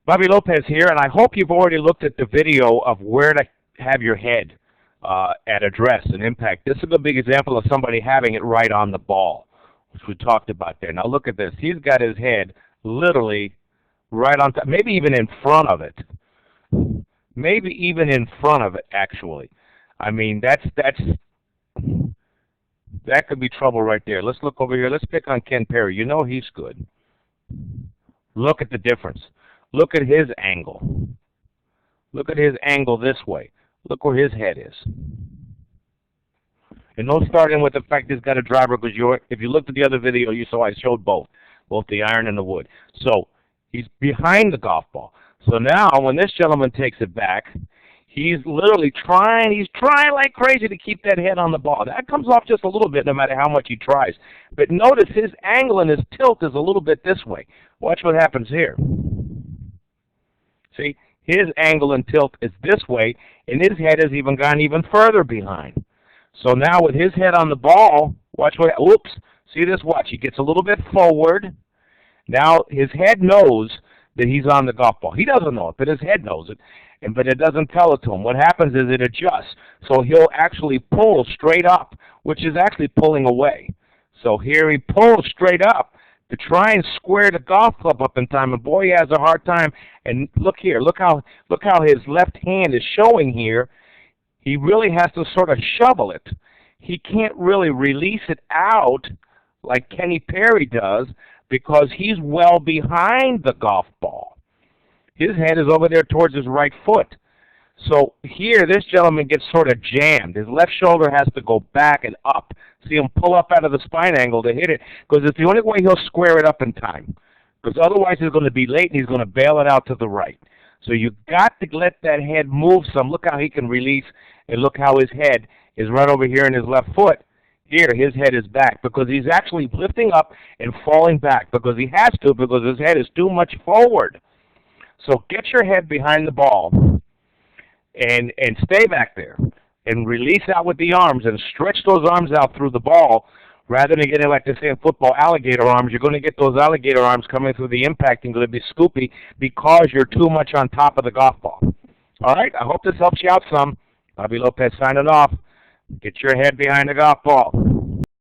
Bobby Lopez here, and I hope you've already looked at the video of where to have your head at address and impact. This is a big example of somebody having it right on the ball, which we talked about there. Now look at this. He's got his head literally right on top, maybe even in front of it. Maybe even in front of it, actually. I mean, that could be trouble right there. Let's look over here. Let's pick on Ken Perry. You know he's good. Look at the difference. Look at his angle. Look at his angle this way. Look where his head is. And don't start in with the fact he's got a driver, because if you looked at the other video, you saw I showed both the iron and the wood. So he's behind the golf ball. So now when this gentleman takes it back, he's literally trying like crazy to keep that head on the ball. That comes off just a little bit no matter how much he tries. But notice his angle and his tilt is a little bit this way. Watch what happens here. See, his angle and tilt is this way, and his head has even gone even further behind. So now with his head on the ball, watch what, oops, see this, watch, he gets a little bit forward. Now his head knows that he's on the golf ball. He doesn't know it, but his head knows it, but it doesn't tell it to him. What happens is it adjusts. So he'll actually pull straight up, which is actually pulling away. So here he pulls straight up to try and square the golf club up in time, and boy, he has a hard time. And look here, look how his left hand is showing here. He really has to sort of shovel it. He can't really release it out like Kenny Perry does because he's well behind the golf ball. His head is over there towards his right foot. So here, this gentleman gets sort of jammed. His left shoulder has to go back and up. See him pull up out of the spine angle to hit it, because it's the only way he'll square it up in time. Because otherwise he's going to be late and he's going to bail it out to the right. So you've got to let that head move some. Look how he can release, and look how his head is right over here in his left foot. Here, his head is back because he's actually lifting up and falling back because he has to, because his head is too much forward. So get your head behind the ball and stay back there and release out with the arms and stretch those arms out through the ball rather than getting, like they say in football, alligator arms. You're going to get those alligator arms coming through the impact and going to be scoopy because you're too much on top of the golf ball. All right, I hope this helps you out some. Bobby Lopez signing off. Get your head behind the golf ball.